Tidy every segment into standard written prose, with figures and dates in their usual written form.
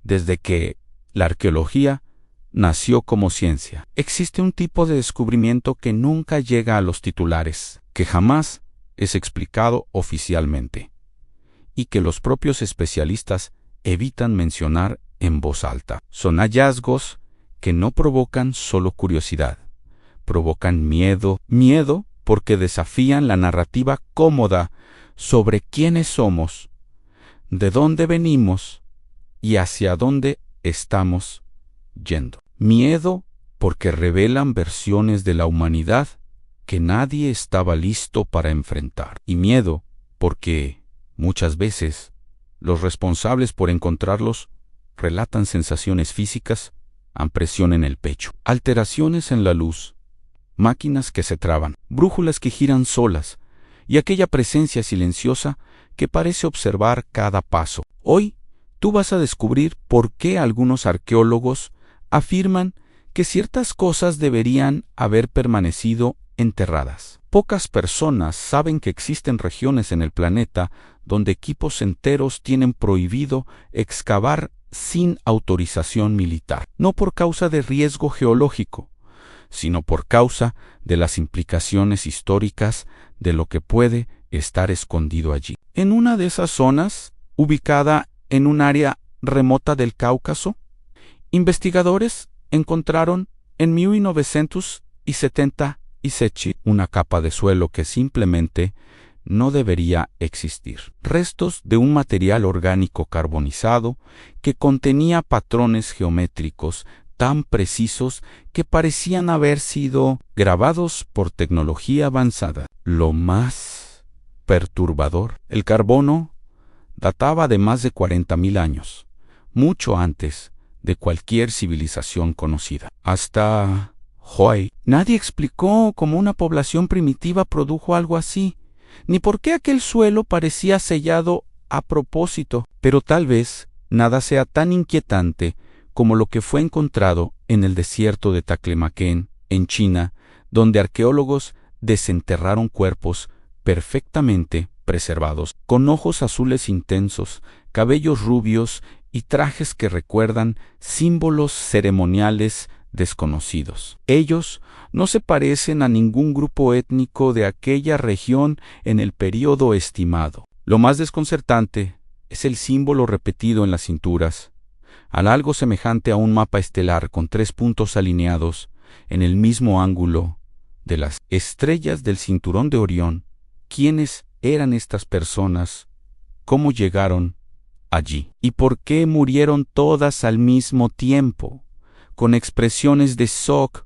desde que la arqueología nació como ciencia. Existe un tipo de descubrimiento que nunca llega a los titulares, que jamás es explicado oficialmente, y que los propios especialistas evitan mencionar en voz alta. Son hallazgos que no provocan solo curiosidad, provocan miedo porque desafían la narrativa cómoda sobre quiénes somos, de dónde venimos y hacia dónde estamos yendo. Miedo porque revelan versiones de la humanidad que nadie estaba listo para enfrentar. Y miedo porque, muchas veces, los responsables por encontrarlos relatan sensaciones físicas a presión en el pecho, alteraciones en la luz, máquinas que se traban, brújulas que giran solas y aquella presencia silenciosa que parece observar cada paso. Hoy, tú vas a descubrir por qué algunos arqueólogos afirman que ciertas cosas deberían haber permanecido enterradas. Pocas personas saben que existen regiones en el planeta donde equipos enteros tienen prohibido excavar sin autorización militar, no por causa de riesgo geológico, sino por causa de las implicaciones históricas de lo que puede estar escondido allí. En una de esas zonas, ubicada en un área remota del Cáucaso, investigadores encontraron en 1977 una capa de suelo que simplemente no debería existir. Restos de un material orgánico carbonizado que contenía patrones geométricos tan precisos que parecían haber sido grabados por tecnología avanzada. Lo más perturbador, el carbono databa de más de 40.000 años, mucho antes de cualquier civilización conocida. Hasta hoy, nadie explicó cómo una población primitiva produjo algo así, ni por qué aquel suelo parecía sellado a propósito. Pero tal vez nada sea tan inquietante como lo que fue encontrado en el desierto de Taklamakan, en China, donde arqueólogos desenterraron cuerpos perfectamente preservados, con ojos azules intensos, cabellos rubios y trajes que recuerdan símbolos ceremoniales desconocidos. Ellos no se parecen a ningún grupo étnico de aquella región en el período estimado. Lo más desconcertante es el símbolo repetido en las cinturas, algo semejante a un mapa estelar con 3 puntos alineados en el mismo ángulo de las estrellas del cinturón de Orión. ¿Quiénes eran estas personas? ¿Cómo llegaron allí? ¿Y por qué murieron todas al mismo tiempo, con expresiones de shock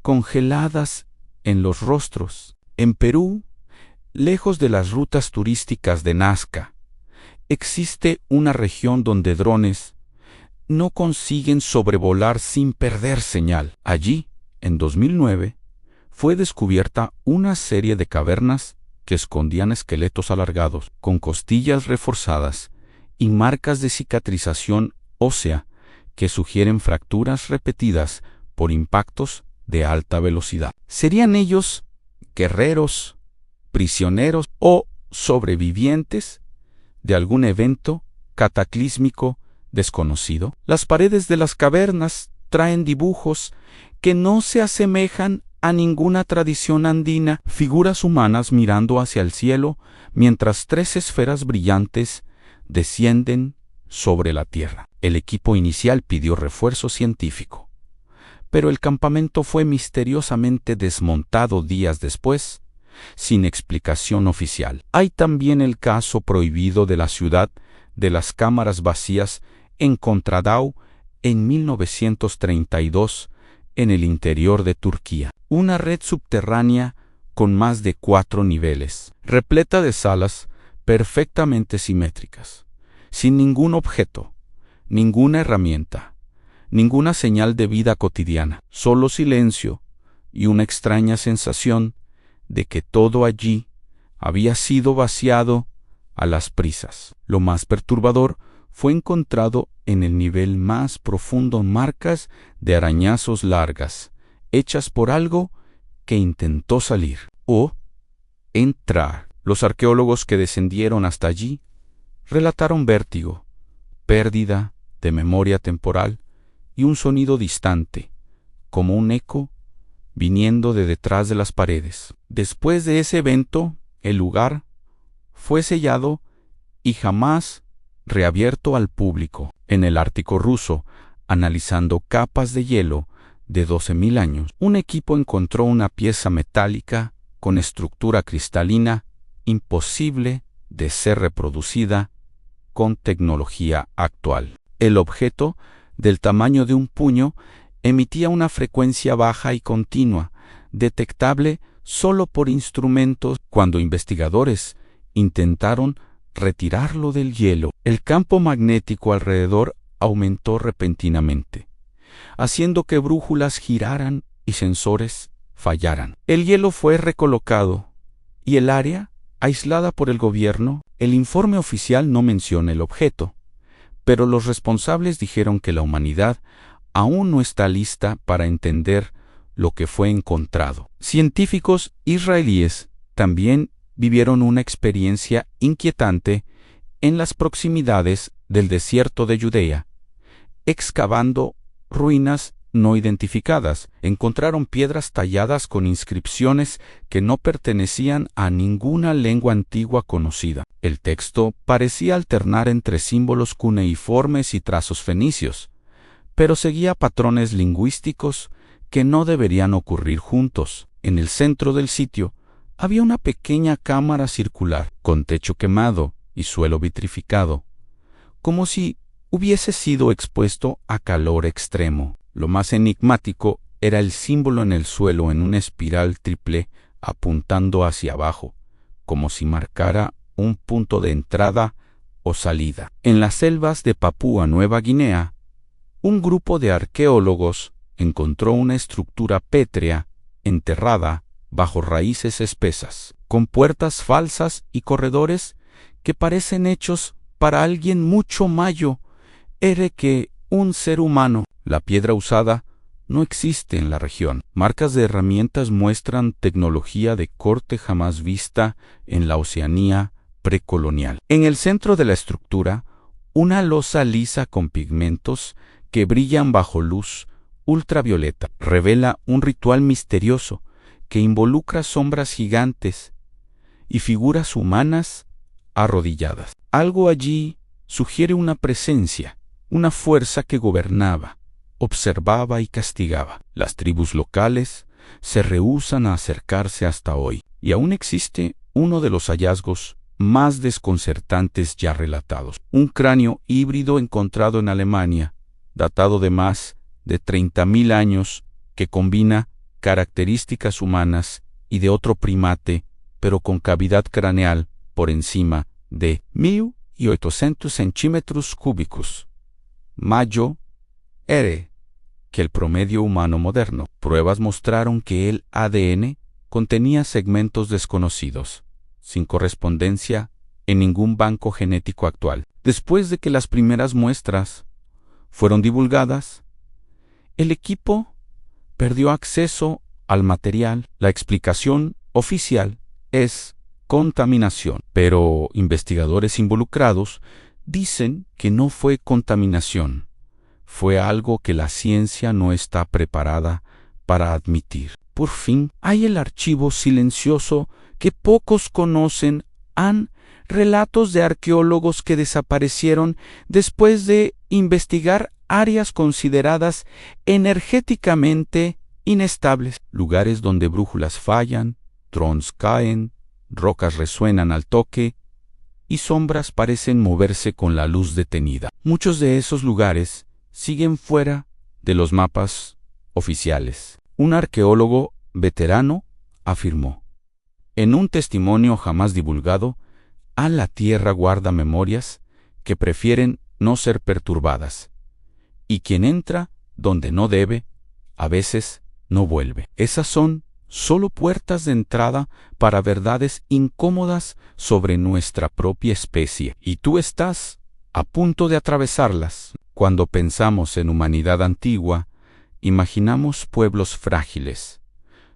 congeladas en los rostros? En Perú, lejos de las rutas turísticas de Nazca, existe una región donde drones no consiguen sobrevolar sin perder señal. Allí, en 2009, fue descubierta una serie de cavernas que escondían esqueletos alargados, con costillas reforzadas y marcas de cicatrización ósea que sugieren fracturas repetidas por impactos de alta velocidad. ¿Serían ellos guerreros, prisioneros o sobrevivientes de algún evento cataclísmico desconocido? Las paredes de las cavernas traen dibujos que no se asemejan a ninguna tradición andina, figuras humanas mirando hacia el cielo mientras 3 esferas brillantes descienden sobre la tierra. El equipo inicial pidió refuerzo científico, pero el campamento fue misteriosamente desmontado días después, sin explicación oficial. Hay también el caso prohibido de la ciudad de las cámaras vacías en Kontradağ en 1932 en el interior de Turquía. Una red subterránea con más de 4 niveles, repleta de salas perfectamente simétricas, sin ningún objeto, ninguna herramienta, ninguna señal de vida cotidiana, solo silencio y una extraña sensación de que todo allí había sido vaciado a las prisas. Lo más perturbador fue encontrado en el nivel más profundo marcas de arañazos largas, hechas por algo que intentó salir o entrar. Los arqueólogos que descendieron hasta allí relataron vértigo, pérdida de memoria temporal y un sonido distante, como un eco viniendo de detrás de las paredes. Después de ese evento, el lugar fue sellado y jamás reabierto al público. En el Ártico ruso, analizando capas de hielo de 12.000 años, un equipo encontró una pieza metálica con estructura cristalina imposible de ser reproducida con tecnología actual. El objeto, del tamaño de un puño, emitía una frecuencia baja y continua, detectable solo por instrumentos. Cuando investigadores intentaron retirarlo del hielo, el campo magnético alrededor aumentó repentinamente, haciendo que brújulas giraran y sensores fallaran. El hielo fue recolocado y el área aislada por el gobierno. El informe oficial no menciona el objeto, pero los responsables dijeron que la humanidad aún no está lista para entender lo que fue encontrado. Científicos israelíes también vivieron una experiencia inquietante en las proximidades del desierto de Judea. Excavando ruinas no identificadas, encontraron piedras talladas con inscripciones que no pertenecían a ninguna lengua antigua conocida. El texto parecía alternar entre símbolos cuneiformes y trazos fenicios, pero seguía patrones lingüísticos que no deberían ocurrir juntos. En el centro del sitio había una pequeña cámara circular, con techo quemado y suelo vitrificado, como si hubiese sido expuesto a calor extremo. Lo más enigmático era el símbolo en el suelo en una espiral triple apuntando hacia abajo, como si marcara un punto de entrada o salida. En las selvas de Papúa Nueva Guinea, un grupo de arqueólogos encontró una estructura pétrea enterrada bajo raíces espesas, con puertas falsas y corredores que parecen hechos para alguien mucho mayor que un ser humano. La piedra usada no existe en la región. Marcas de herramientas muestran tecnología de corte jamás vista en la Oceanía precolonial. En el centro de la estructura, una losa lisa con pigmentos que brillan bajo luz ultravioleta revela un ritual misterioso que involucra sombras gigantes y figuras humanas arrodilladas. Algo allí sugiere una presencia, una fuerza que gobernaba, observaba y castigaba. Las tribus locales se rehúsan a acercarse hasta hoy, y aún existe uno de los hallazgos más desconcertantes ya relatados: un cráneo híbrido encontrado en Alemania, datado de más de 30.000 años, que combina características humanas y de otro primate, pero con cavidad craneal por encima de 1.800 centímetros cúbicos, mayor que el promedio humano moderno. Pruebas mostraron que el ADN contenía segmentos desconocidos, sin correspondencia en ningún banco genético actual. Después de que las primeras muestras fueron divulgadas, el equipo perdió acceso al material. La explicación oficial es contaminación, pero investigadores involucrados dicen que no fue contaminación. Fue algo que la ciencia no está preparada para admitir. Por fin, hay el archivo silencioso que pocos conocen. Relatos de arqueólogos que desaparecieron después de investigar áreas consideradas energéticamente inestables, lugares donde brújulas fallan, drones caen, rocas resuenan al toque y sombras parecen moverse con la luz detenida. Muchos de esos lugares siguen fuera de los mapas oficiales. Un arqueólogo veterano afirmó, en un testimonio jamás divulgado, la tierra guarda memorias que prefieren no ser perturbadas, y quien entra donde no debe, a veces no vuelve. Esas son solo puertas de entrada para verdades incómodas sobre nuestra propia especie, y tú estás a punto de atravesarlas. Cuando pensamos en humanidad antigua, imaginamos pueblos frágiles,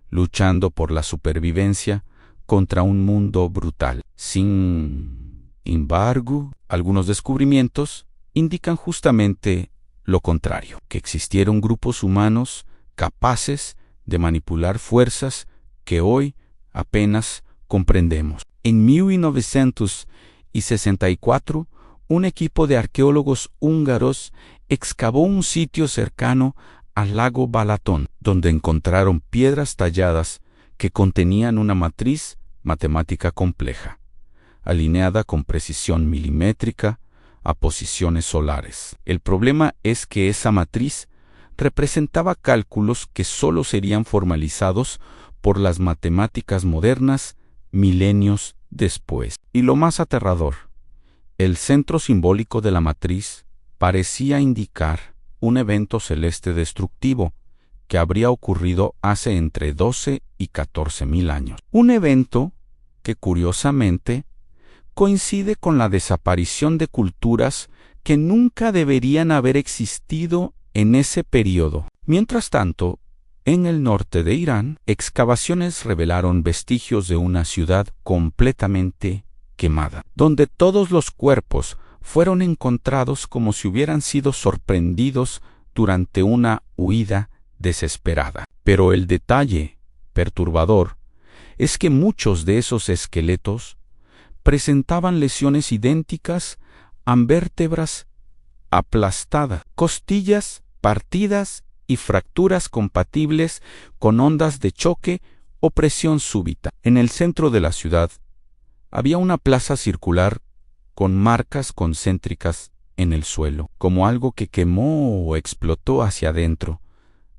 luchando por la supervivencia contra un mundo brutal. Sin embargo, algunos descubrimientos indican justamente lo contrario, que existieron grupos humanos capaces de manipular fuerzas que hoy apenas comprendemos. En 1964, un equipo de arqueólogos húngaros excavó un sitio cercano al lago Balatón, donde encontraron piedras talladas que contenían una matriz matemática compleja, alineada con precisión milimétrica a posiciones solares. El problema es que esa matriz representaba cálculos que solo serían formalizados por las matemáticas modernas milenios después. Y lo más aterrador, el centro simbólico de la matriz parecía indicar un evento celeste destructivo que habría ocurrido hace entre 12 y 14.000 años. Un evento que, curiosamente, coincide con la desaparición de culturas que nunca deberían haber existido en ese periodo. Mientras tanto, en el norte de Irán, excavaciones revelaron vestigios de una ciudad completamente quemada, donde todos los cuerpos fueron encontrados como si hubieran sido sorprendidos durante una huida desesperada. Pero el detalle perturbador es que muchos de esos esqueletos presentaban lesiones idénticas a vértebras aplastadas, costillas partidas y fracturas compatibles con ondas de choque o presión súbita. En el centro de la ciudad había una plaza circular con marcas concéntricas en el suelo, como algo que quemó o explotó hacia adentro,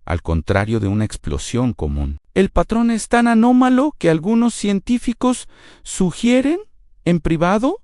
al contrario de una explosión común. El patrón es tan anómalo que algunos científicos sugieren, en privado,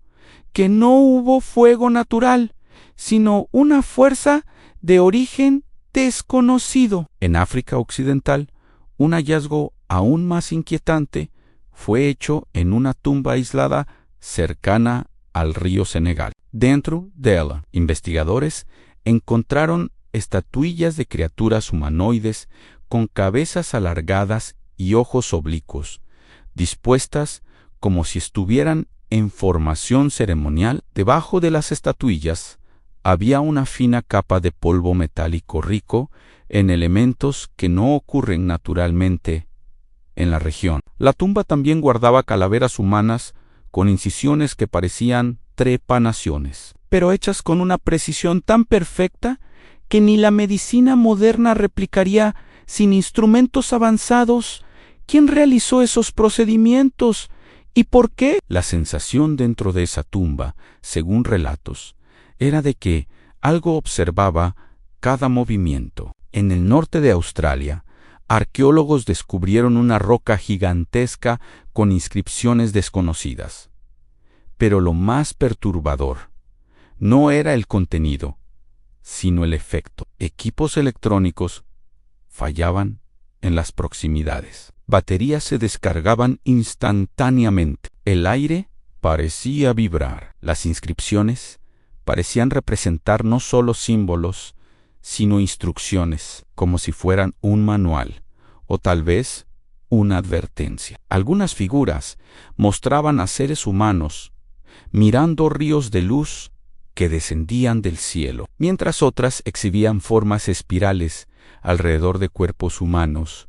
que no hubo fuego natural, sino una fuerza de origen desconocido. En África Occidental, un hallazgo aún más inquietante fue hecho en una tumba aislada cercana al río Senegal. Dentro de ella, investigadores encontraron estatuillas de criaturas humanoides con cabezas alargadas y ojos oblicuos, dispuestas como si estuvieran en formación ceremonial. Debajo de las estatuillas había una fina capa de polvo metálico rico en elementos que no ocurren naturalmente en la región. La tumba también guardaba calaveras humanas con incisiones que parecían trepanaciones, pero hechas con una precisión tan perfecta que ni la medicina moderna replicaría sin instrumentos avanzados. ¿Quién realizó esos procedimientos? ¿Y por qué? La sensación dentro de esa tumba, según relatos, era de que algo observaba cada movimiento. En el norte de Australia, arqueólogos descubrieron una roca gigantesca con inscripciones desconocidas. Pero lo más perturbador no era el contenido, sino el efecto. Equipos electrónicos fallaban en las proximidades. Baterías se descargaban instantáneamente. El aire parecía vibrar. Las inscripciones parecían representar no solo símbolos, sino instrucciones, como si fueran un manual, o tal vez una advertencia. Algunas figuras mostraban a seres humanos mirando ríos de luz que descendían del cielo, mientras otras exhibían formas espirales alrededor de cuerpos humanos,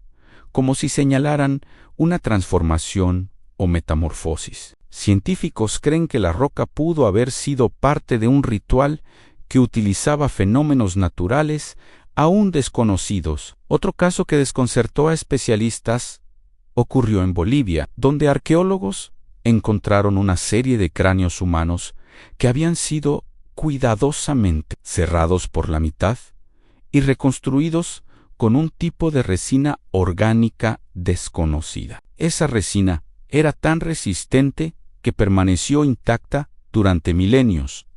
como si señalaran una transformación o metamorfosis. Científicos creen que la roca pudo haber sido parte de un ritual que utilizaba fenómenos naturales aún desconocidos. Otro caso que desconcertó a especialistas ocurrió en Bolivia, donde arqueólogos encontraron una serie de cráneos humanos que habían sido cuidadosamente cerrados por la mitad y reconstruidos con un tipo de resina orgánica desconocida. Esa resina era tan resistente que permaneció intacta durante milenios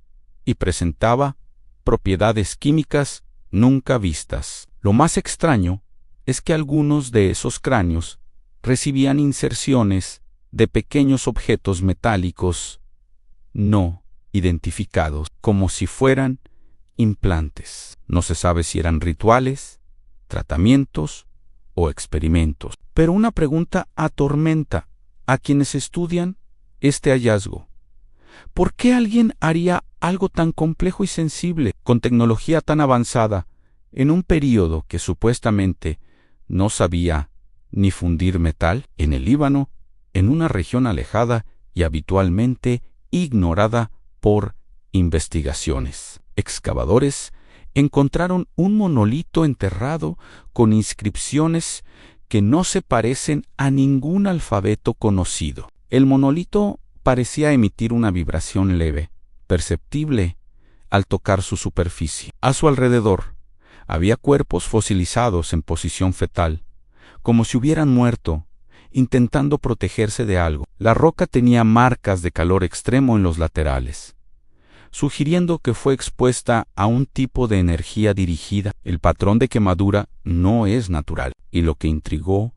y presentaba propiedades químicas nunca vistas. Lo más extraño es que algunos de esos cráneos recibían inserciones de pequeños objetos metálicos no identificados, como si fueran implantes. No se sabe si eran rituales, tratamientos o experimentos. Pero una pregunta atormenta a quienes estudian este hallazgo. ¿Por qué alguien haría algo tan complejo y sensible, con tecnología tan avanzada, en un período que supuestamente no sabía ni fundir metal? En el Líbano, en una región alejada y habitualmente ignorada por investigaciones. Excavadores encontraron un monolito enterrado con inscripciones que no se parecen a ningún alfabeto conocido. El monolito parecía emitir una vibración leve, perceptible al tocar su superficie. A su alrededor había cuerpos fosilizados en posición fetal, como si hubieran muerto, intentando protegerse de algo. La roca tenía marcas de calor extremo en los laterales, sugiriendo que fue expuesta a un tipo de energía dirigida. El patrón de quemadura no es natural, y lo que intrigó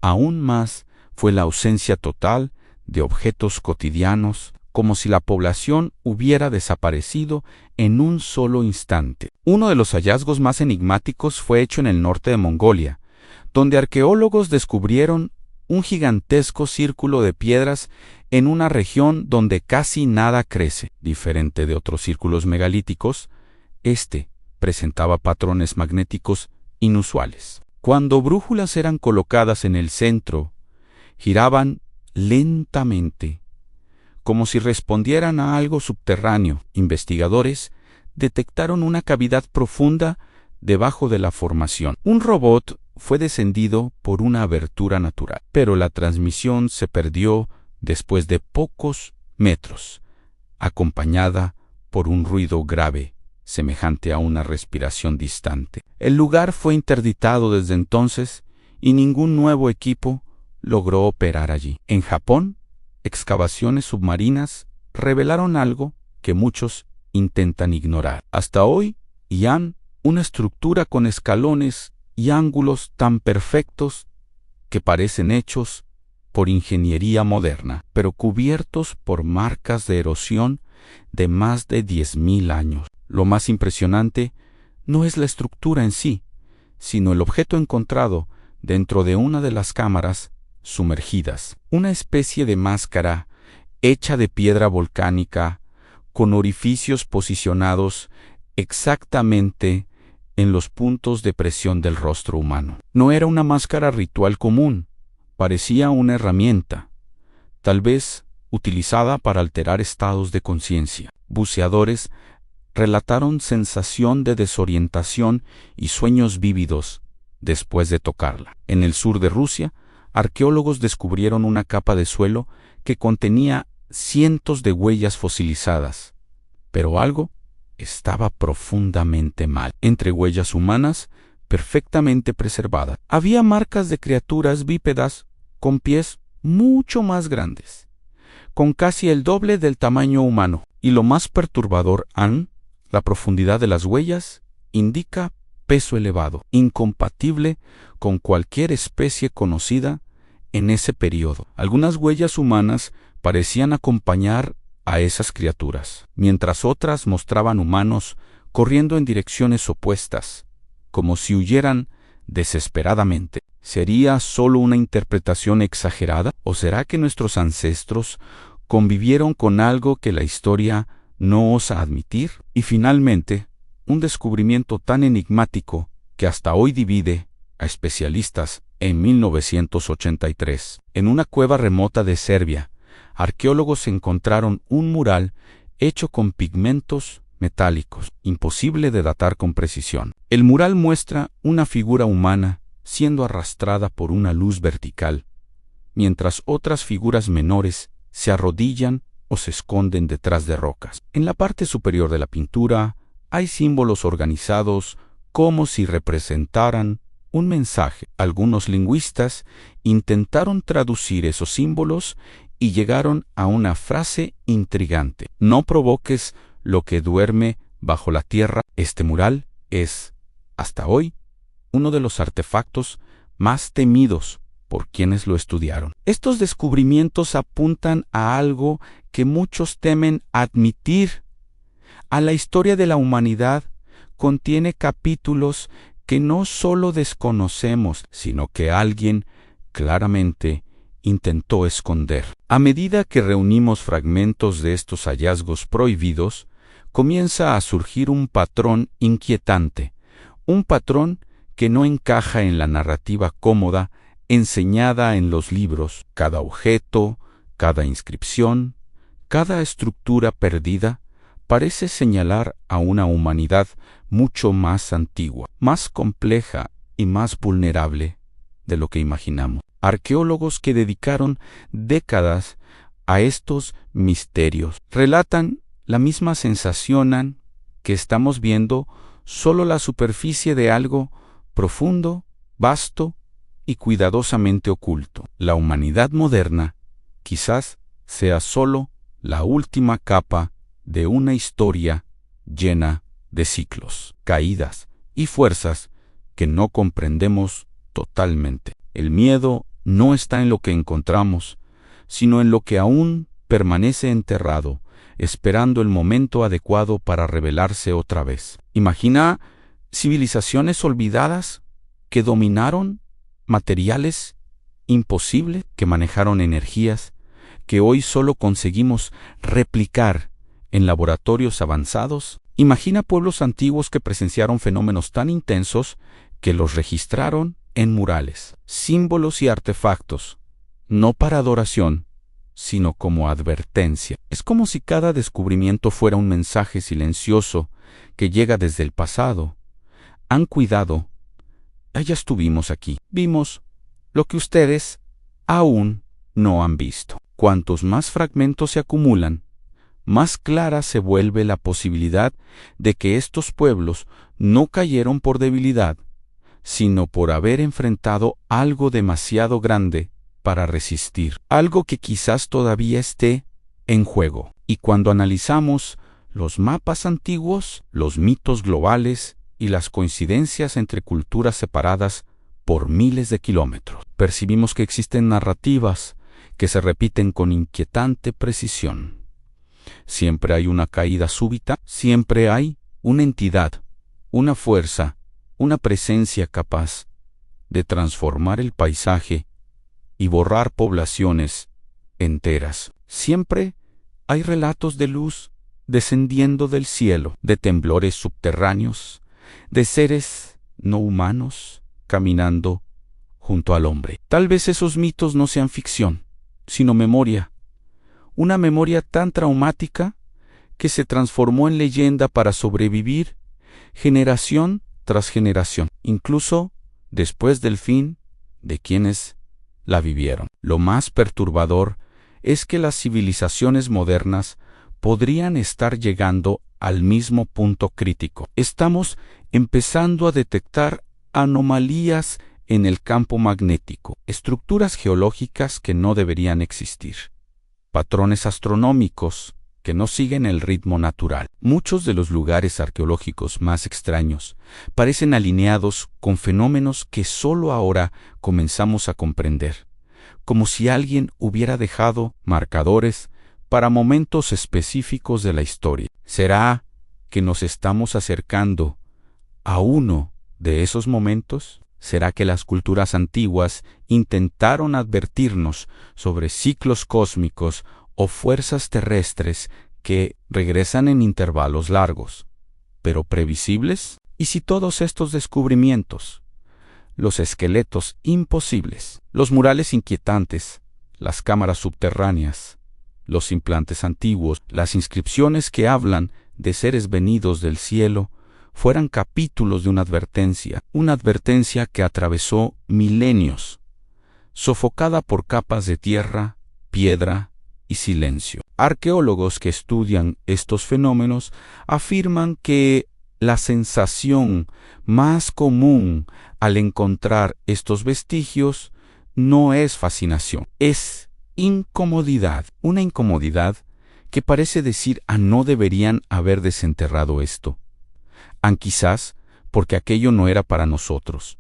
aún más fue la ausencia total de objetos cotidianos, como si la población hubiera desaparecido en un solo instante. Uno de los hallazgos más enigmáticos fue hecho en el norte de Mongolia, donde arqueólogos descubrieron un gigantesco círculo de piedras en una región donde casi nada crece. Diferente de otros círculos megalíticos, este presentaba patrones magnéticos inusuales. Cuando brújulas eran colocadas en el centro, giraban lentamente, como si respondieran a algo subterráneo. Investigadores detectaron una cavidad profunda debajo de la formación. Un robot fue descendido por una abertura natural, pero la transmisión se perdió después de pocos metros, acompañada por un ruido grave, semejante a una respiración distante. El lugar fue interditado desde entonces y ningún nuevo equipo logró operar allí. En Japón, excavaciones submarinas revelaron algo que muchos intentan ignorar. Hasta hoy, una estructura con escalones y ángulos tan perfectos que parecen hechos por ingeniería moderna, pero cubiertos por marcas de erosión de más de 10.000 años. Lo más impresionante no es la estructura en sí, sino el objeto encontrado dentro de una de las cámaras sumergidas. Una especie de máscara hecha de piedra volcánica con orificios posicionados exactamente en los puntos de presión del rostro humano. No era una máscara ritual común, parecía una herramienta, tal vez utilizada para alterar estados de conciencia. Buceadores relataron sensación de desorientación y sueños vívidos después de tocarla. En el sur de Rusia, arqueólogos descubrieron una capa de suelo que contenía cientos de huellas fosilizadas, pero algo estaba profundamente mal. Entre huellas humanas perfectamente preservadas, había marcas de criaturas bípedas con pies mucho más grandes, con casi el doble del tamaño humano. Y lo más perturbador, la profundidad de las huellas indica peso elevado, incompatible con cualquier especie conocida en ese periodo. Algunas huellas humanas parecían acompañar a esas criaturas, mientras otras mostraban humanos corriendo en direcciones opuestas, como si huyeran desesperadamente. ¿Sería solo una interpretación exagerada? ¿O será que nuestros ancestros convivieron con algo que la historia no osa admitir? Y finalmente, un descubrimiento tan enigmático que hasta hoy divide a especialistas. En 1983, en una cueva remota de Serbia, arqueólogos encontraron un mural hecho con pigmentos metálicos, imposible de datar con precisión. El mural muestra una figura humana siendo arrastrada por una luz vertical, mientras otras figuras menores se arrodillan o se esconden detrás de rocas. En la parte superior de la pintura hay símbolos organizados como si representaran un mensaje. Algunos lingüistas intentaron traducir esos símbolos y llegaron a una frase intrigante: no provoques lo que duerme bajo la tierra. Este mural es, hasta hoy, uno de los artefactos más temidos por quienes lo estudiaron. Estos descubrimientos apuntan a algo que muchos temen admitir. A la historia de la humanidad contiene capítulos que no solo desconocemos, sino que alguien claramente intentó esconder. A medida que reunimos fragmentos de estos hallazgos prohibidos, comienza a surgir un patrón inquietante, un patrón que no encaja en la narrativa cómoda enseñada en los libros. Cada objeto, cada inscripción, cada estructura perdida parece señalar a una humanidad mucho más antigua, más compleja y más vulnerable de lo que imaginamos. Arqueólogos que dedicaron décadas a estos misterios relatan la misma sensación que estamos viendo solo la superficie de algo profundo, vasto y cuidadosamente oculto. La humanidad moderna quizás sea solo la última capa de una historia llena de ciclos, caídas y fuerzas que no comprendemos totalmente. El miedo no está en lo que encontramos, sino en lo que aún permanece enterrado, esperando el momento adecuado para revelarse otra vez. Imagina civilizaciones olvidadas que dominaron materiales imposibles, que manejaron energías que hoy solo conseguimos replicar en laboratorios avanzados. Imagina pueblos antiguos que presenciaron fenómenos tan intensos que los registraron en murales, símbolos y artefactos, no para adoración, sino como advertencia. Es como si cada descubrimiento fuera un mensaje silencioso que llega desde el pasado. Han cuidado, ya estuvimos aquí, vimos lo que ustedes aún no han visto. Cuantos más fragmentos se acumulan, más clara se vuelve la posibilidad de que estos pueblos no cayeron por debilidad, sino por haber enfrentado algo demasiado grande para resistir, algo que quizás todavía esté en juego. Y cuando analizamos los mapas antiguos, los mitos globales y las coincidencias entre culturas separadas por miles de kilómetros, percibimos que existen narrativas que se repiten con inquietante precisión. Siempre hay una caída súbita, siempre hay una entidad, una fuerza, una presencia capaz de transformar el paisaje y borrar poblaciones enteras. Siempre hay relatos de luz descendiendo del cielo, de temblores subterráneos, de seres no humanos caminando junto al hombre. Tal vez esos mitos no sean ficción, sino memoria. Una memoria tan traumática que se transformó en leyenda para sobrevivir generación tras generación, incluso después del fin de quienes la vivieron. Lo más perturbador es que las civilizaciones modernas podrían estar llegando al mismo punto crítico. Estamos empezando a detectar anomalías en el campo magnético, estructuras geológicas que no deberían existir, patrones astronómicos que no siguen el ritmo natural. Muchos de los lugares arqueológicos más extraños parecen alineados con fenómenos que solo ahora comenzamos a comprender, como si alguien hubiera dejado marcadores para momentos específicos de la historia. ¿Será que nos estamos acercando a uno de esos momentos? ¿Será que las culturas antiguas intentaron advertirnos sobre ciclos cósmicos o fuerzas terrestres que regresan en intervalos largos, pero previsibles? ¿Y si todos estos descubrimientos, los esqueletos imposibles, los murales inquietantes, las cámaras subterráneas, los implantes antiguos, las inscripciones que hablan de seres venidos del cielo, fueran capítulos de una advertencia que atravesó milenios, sofocada por capas de tierra, piedra y silencio? Arqueólogos que estudian estos fenómenos afirman que la sensación más común al encontrar estos vestigios no es fascinación, es incomodidad. Una incomodidad que parece decir no deberían haber desenterrado esto. Quizás porque aquello no era para nosotros.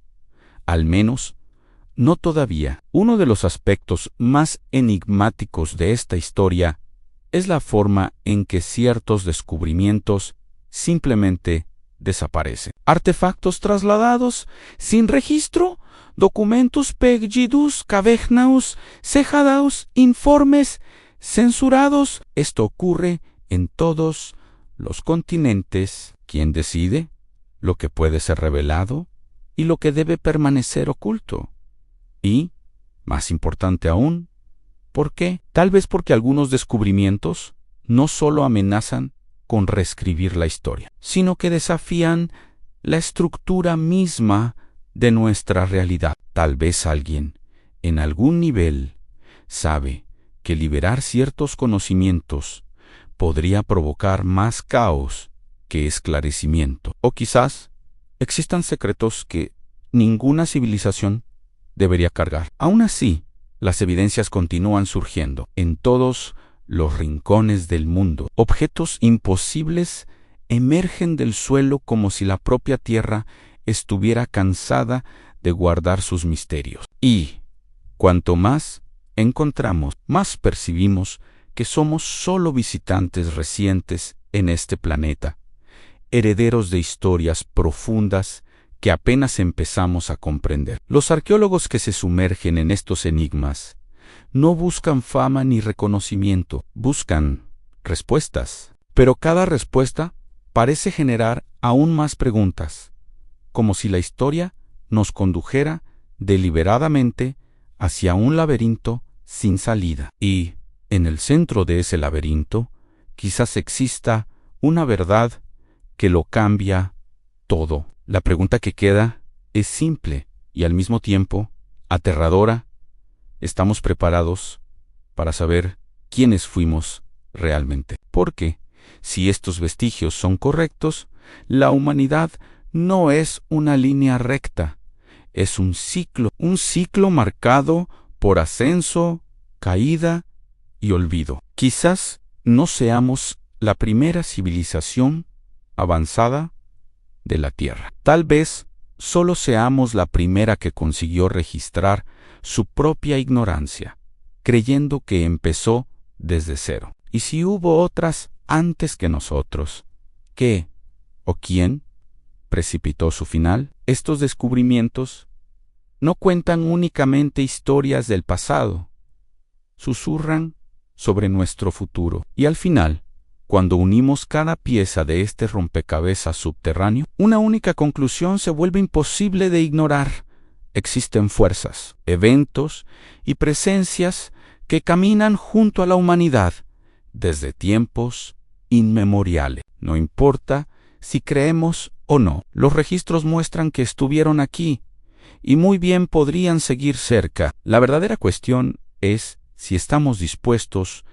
Al menos, no todavía. Uno de los aspectos más enigmáticos de esta historia es la forma en que ciertos descubrimientos simplemente desaparecen. artefactos trasladados sin registro, documentos perdidos, cavernaos, cejados, informes censurados. Esto ocurre en todos los continentes. ¿Quién decide lo que puede ser revelado y lo que debe permanecer oculto? Y, más importante aún, ¿por qué? Tal vez porque algunos descubrimientos no solo amenazan con reescribir la historia, sino que desafían la estructura misma de nuestra realidad. Tal vez alguien, en algún nivel, sabe que liberar ciertos conocimientos podría provocar más caos que esclarecimiento. O quizás existan secretos que ninguna civilización debería cargar. Aún así, las evidencias continúan surgiendo en todos los rincones del mundo. Objetos imposibles emergen del suelo como si la propia Tierra estuviera cansada de guardar sus misterios. Y cuanto más encontramos, más percibimos que somos solo visitantes recientes en este planeta, herederos de historias profundas que apenas empezamos a comprender. Los arqueólogos que se sumergen en estos enigmas no buscan fama ni reconocimiento, buscan respuestas. Pero cada respuesta parece generar aún más preguntas, como si la historia nos condujera deliberadamente hacia un laberinto sin salida. Y, en el centro de ese laberinto, quizás exista una verdad que lo cambia todo. La pregunta que queda es simple y al mismo tiempo aterradora. ¿Estamos preparados para saber quiénes fuimos realmente? Porque, si estos vestigios son correctos, la humanidad no es una línea recta, es un ciclo marcado por ascenso, caída y olvido. Quizás no seamos la primera civilización avanzada de la Tierra. Tal vez solo seamos la primera que consiguió registrar su propia ignorancia, creyendo que empezó desde cero. Y si hubo otras antes que nosotros, ¿qué o quién precipitó su final? Estos descubrimientos no cuentan únicamente historias del pasado, susurran sobre nuestro futuro. Y al final, cuando unimos cada pieza de este rompecabezas subterráneo, una única conclusión se vuelve imposible de ignorar. Existen fuerzas, eventos y presencias que caminan junto a la humanidad desde tiempos inmemoriales. No importa si creemos o no, los registros muestran que estuvieron aquí y muy bien podrían seguir cerca. La verdadera cuestión es si estamos dispuestos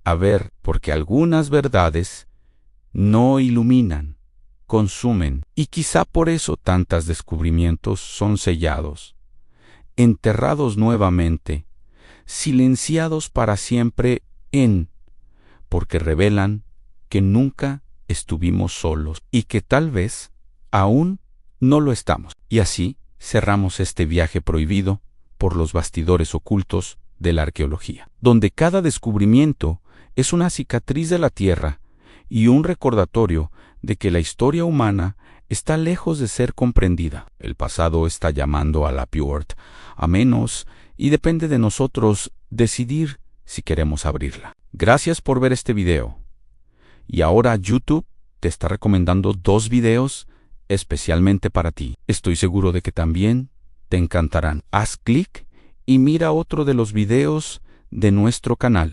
a ver, porque algunas verdades no iluminan, consumen, y quizá por eso tantos descubrimientos son sellados, enterrados nuevamente, silenciados para siempre porque revelan que nunca estuvimos solos y que tal vez aún no lo estamos. Y así cerramos este viaje prohibido por los bastidores ocultos de la arqueología, donde cada descubrimiento es una cicatriz de la Tierra y un recordatorio de que la historia humana está lejos de ser comprendida. El pasado está llamando a la Pure a menos y depende de nosotros decidir si queremos abrirla. Gracias por ver este video. Y ahora YouTube te está recomendando 2 videos especialmente para ti. Estoy seguro de que también te encantarán. Haz clic y mira otro de los videos de nuestro canal.